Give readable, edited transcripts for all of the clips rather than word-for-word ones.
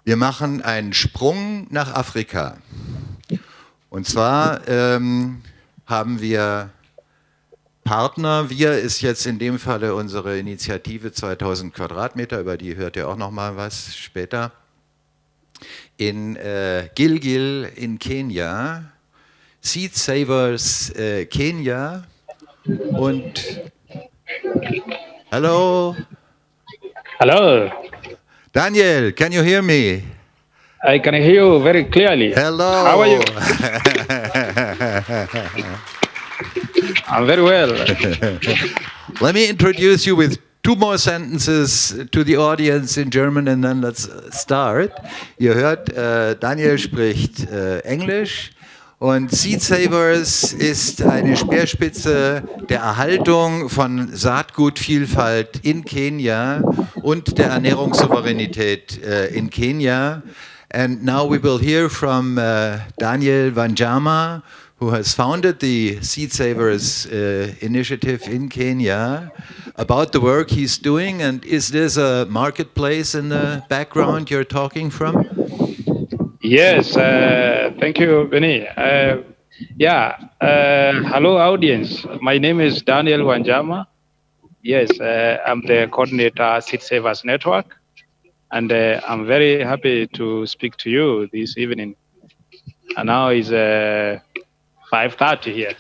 Wir machen einen Sprung nach Afrika. Und zwar haben wir Partner. Wir ist jetzt in dem Falle unsere Initiative 2000 Quadratmeter, über die hört ihr auch noch mal was später. In Gilgil in Kenia, Seed Savers Kenia und Hello. Hello. Daniel, can you hear me? I can hear you very clearly. Hello. How are you? I'm very well. Let me introduce you with two more sentences to the audience in German and then let's start. Ihr hört, Daniel spricht Englisch und Seed Savers ist eine Speerspitze der Erhaltung von Saatgutvielfalt in Kenia und der Ernährungssouveränität in Kenia. And now we will hear from Daniel Wanjama, who has founded the Seed Savers initiative in Kenya, about the work he's doing. And is this a marketplace in the background you're talking from? Yes, thank you, Benny. Hello, audience. My name is Daniel Wanjama. Yes, I'm the coordinator Seed Savers Network, and I'm very happy to speak to you this evening. And now is 5:30 here.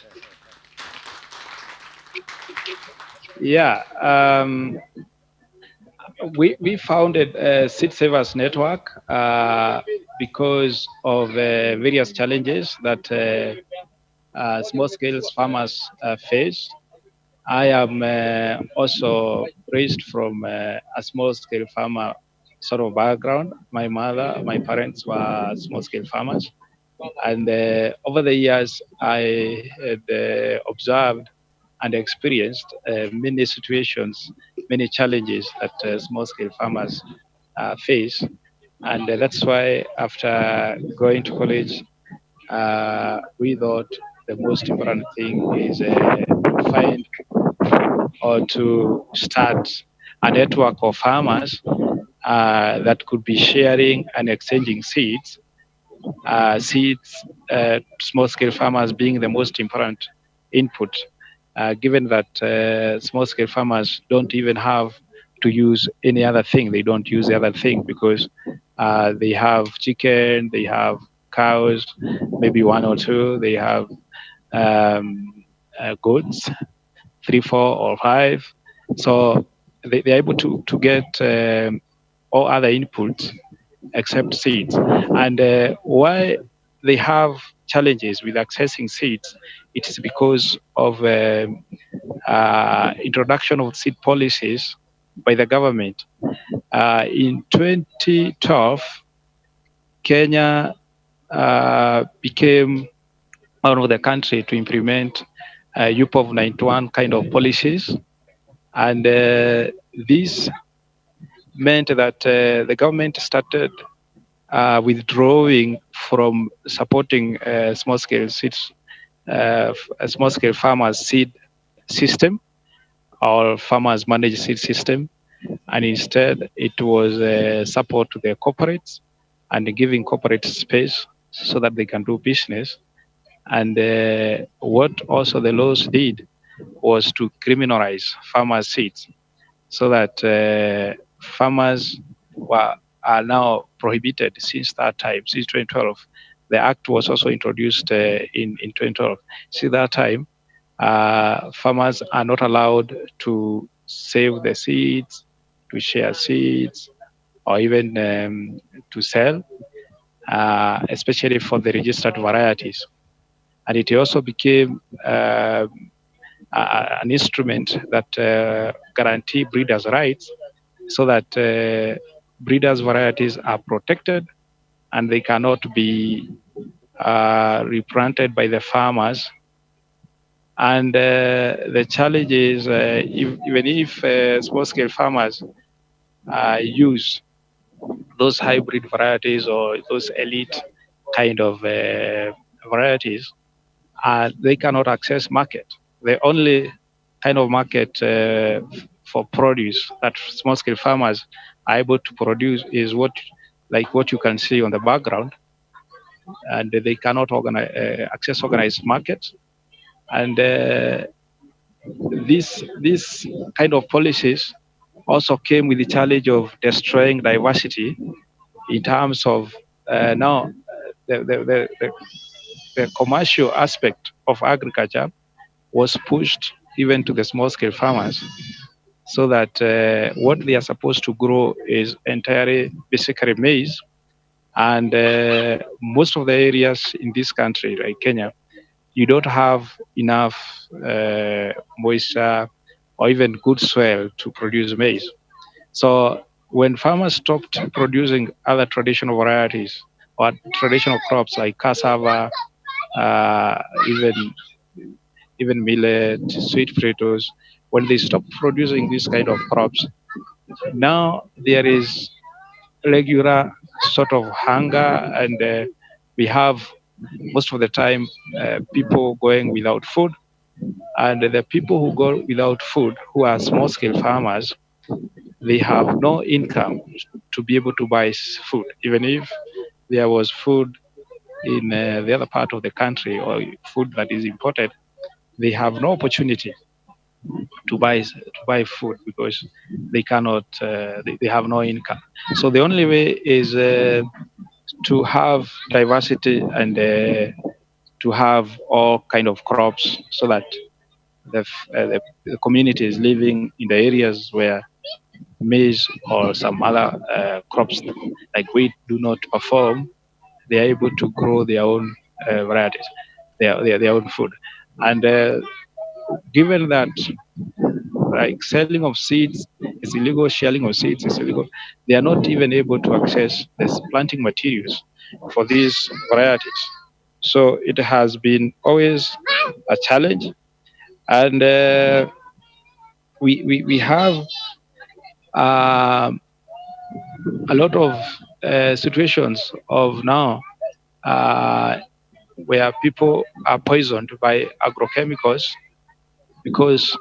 Yeah, we founded Seed Savers Network because of various challenges that small-scale farmers face. I am also raised from a small-scale farmer sort of background. My parents were small-scale farmers. And over the years, I had observed and experienced many situations, many challenges that small-scale farmers face. And that's why after going to college, we thought the most important thing is to find or to start a network of farmers that could be sharing and exchanging seeds. Small-scale farmers being the most important input, given that small-scale farmers don't even have to use any other thing. They don't use the other thing because they have chicken, they have cows, maybe one or two, they have goats, 3, 4, or 5. So they're able to get all other inputs except seeds. And why they have challenges with accessing seeds, it is because of introduction of seed policies by the government. In 2012, Kenya became one of the country to implement UPOV 91 kind of policies. And this meant that the government started withdrawing from supporting small-scale seeds, small-scale farmers seed system or farmers managed seed system, and instead it was support to the corporates and giving corporate space so that they can do business. And what also the laws did was to criminalize farmers' seeds, so that farmers are now prohibited since that time, since 2012. The act was also introduced in 2012. Since that time, farmers are not allowed to save the seeds, to share seeds, or even to sell, especially for the registered varieties. And it also became an instrument that guarantee breeders' rights, so that breeders' varieties are protected and they cannot be replanted by the farmers. And the challenge is even if small-scale farmers use those hybrid varieties or those elite kind of varieties, they cannot access market. The only kind of market for produce that small-scale farmers are able to produce is what like what you can see on the background, and they cannot access organized markets. And these kind of policies also came with the challenge of destroying diversity in terms of now the commercial aspect of agriculture was pushed even to the small scale farmers, so that what they are supposed to grow is entirely basically maize. And most of the areas in this country, like Kenya, you don't have enough moisture or even good soil to produce maize. So when farmers stopped producing other traditional varieties or traditional crops like cassava, uh, even even millet, sweet potatoes, when they stopped producing these kind of crops, now there is regular sort of hunger, and we have most of the time people going without food. And the people who go without food, who are small scale farmers, they have no income to be able to buy food. Even if there was food in the other part of the country or food that is imported, they have no opportunity to buy food because they cannot they have no income. So the only way is to have diversity and to have all kind of crops, so that the community is living in the areas where maize or some other crops like wheat do not perform. They are able to grow their own varieties, their own food. And given that like selling of seeds is illegal, sharing of seeds is illegal, they are not even able to access the planting materials for these varieties. So it has been always a challenge, and we have um, a lot of situations of now uh, where people are poisoned by agrochemicals because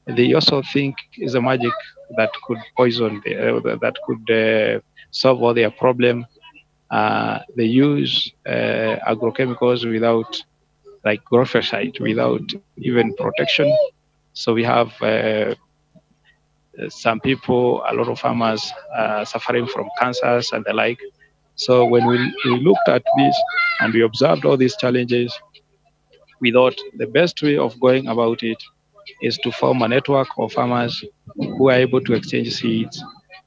they also think is a magic that could poison that could solve all their problem. They use agrochemicals without like glyphosate, without even protection. So we have some people, a lot of farmers suffering from cancers and the like. So when we looked at this and we observed all these challenges, we thought the best way of going about it is to form a network of farmers who are able to exchange seeds,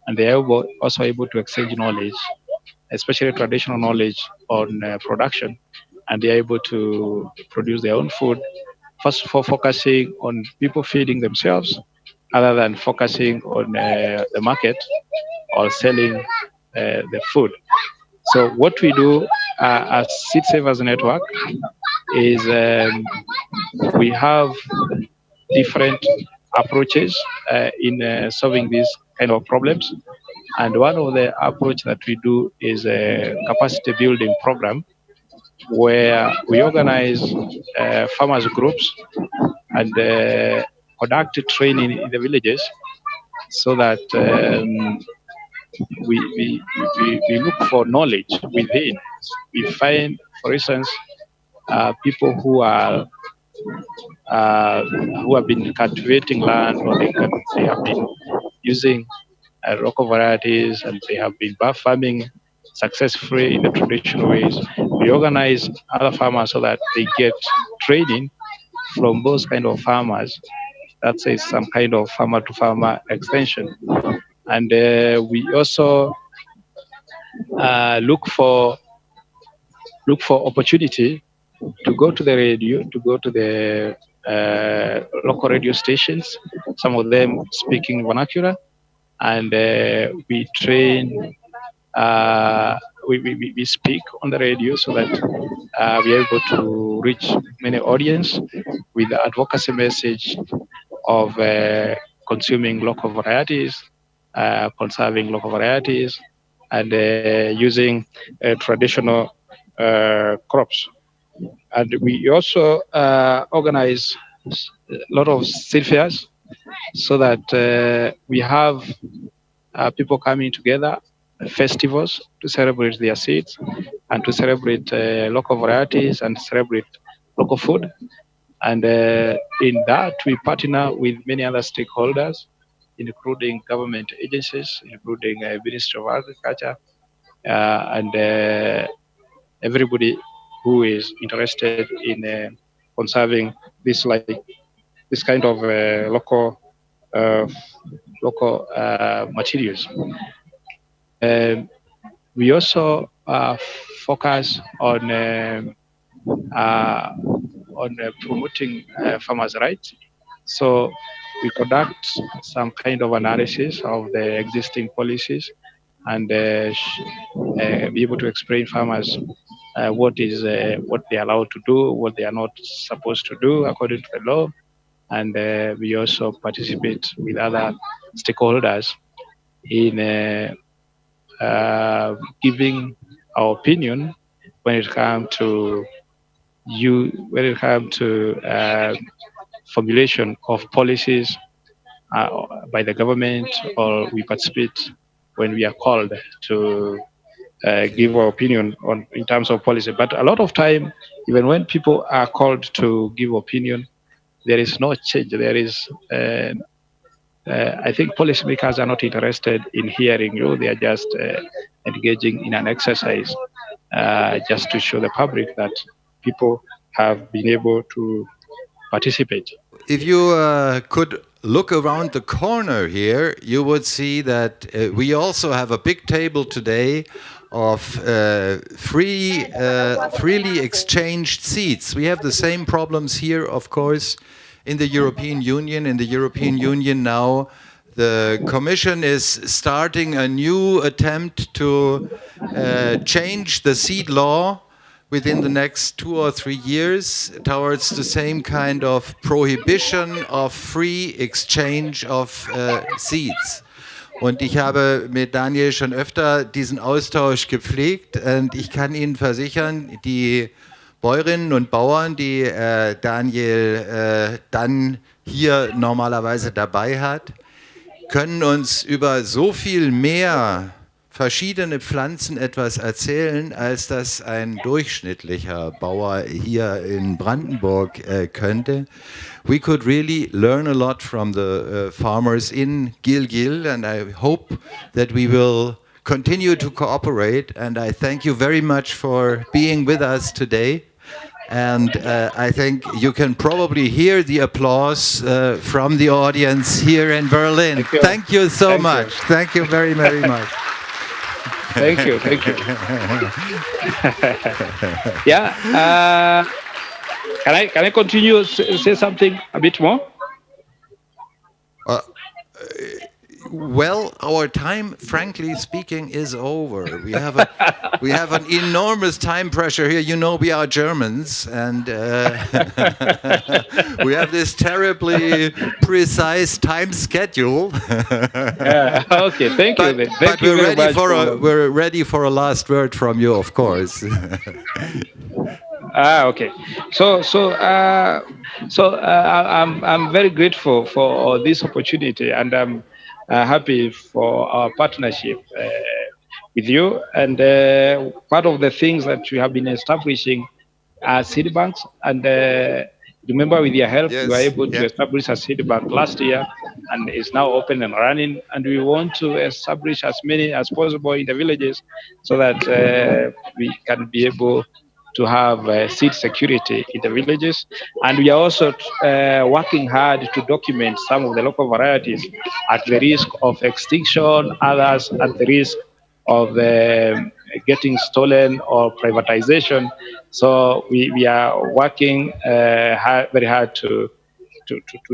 and they are also able to exchange knowledge, especially traditional knowledge on production, and they are able to produce their own food. First, for focusing on people feeding themselves, other than focusing on the market or selling the food. So what we do as Seed Savers Network is we have different approaches in solving these kind of problems. And one of the approach that we do is a capacity building program where we organize farmers groups and conduct training in the villages, so that we look for knowledge within. We find, for instance, people who have been cultivating land, or they have been using local varieties, and they have been farming successfully in the traditional ways. We organize other farmers so that they get training from those kind of farmers. That is some kind of farmer to farmer extension. And we also look for opportunity to go to the radio, to go to the local radio stations, some of them speaking vernacular, and we train, we speak on the radio, so that we are able to reach many audience with the advocacy message of consuming local varieties, conserving local varieties, and using traditional crops. And we also organize a lot of seed fairs, so that we have people coming together festivals to celebrate their seeds and to celebrate local varieties and celebrate local food. And in that, we partner with many other stakeholders, including government agencies, including Ministry of Agriculture, and everybody who is interested in conserving this kind of uh, local materials. We also focus uh, on promoting farmers' rights. So we conduct some kind of analysis of the existing policies and be able to explain farmers what they are allowed to do, what they are not supposed to do according to the law, and we also participate with other stakeholders in giving our opinion when it comes to formulation of policies by the government, or we participate when we are called to give our opinion on in terms of policy. But a lot of time, even when people are called to give opinion, there is no change. There is, I think, policymakers are not interested in hearing you. They are just engaging in an exercise just to show the public that people have been able to participate. If you could look around the corner here, you would see that we also have a big table today of freely exchanged seeds. We have the same problems here, of course, in the European Union. In the European Union now, the Commission is starting a new attempt to change the seed law within the next 2 or 3 years towards the same kind of prohibition of free exchange of seeds. Und ich habe mit Daniel schon öfter diesen Austausch gepflegt und ich kann Ihnen versichern, die Bäuerinnen und Bauern, die Daniel dann hier normalerweise dabei hat, können uns über so viel mehr verschiedene Pflanzen etwas erzählen, als das ein durchschnittlicher Bauer hier in Brandenburg könnte. We could really learn a lot from the farmers in Gilgil, and I hope that we will continue to cooperate. And I thank you very much for being with us today. And I think you can probably hear the applause from the audience here in Berlin. Thank you so much. Thank you very, very much. Thank you. Yeah. Can I continue say something a bit more? Well, our time, frankly speaking, is over. We have an enormous time pressure here. You know, we are Germans, and we have this terribly precise time schedule. Yeah. Okay. Thank you. But we're ready for a last word from you, of course. Okay. So I'm very grateful for this opportunity, and I'm happy for our partnership with you. And part of the things that we have been establishing are seed banks. And remember, with your help, we were able to establish a seed bank last year, and it's now open and running. And we want to establish as many as possible in the villages, so that we can be able to have seed security in the villages. And we are also working hard to document some of the local varieties at the risk of extinction, others at the risk of getting stolen or privatization. So we are working very hard to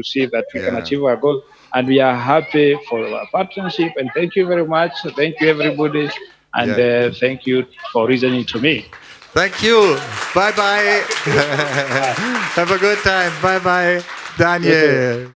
see that we can achieve our goal. And we are happy for our partnership. And thank you very much. Thank you, everybody. And thank you for listening to me. Thank you. Bye-bye. Have a good time. Bye-bye, Daniel.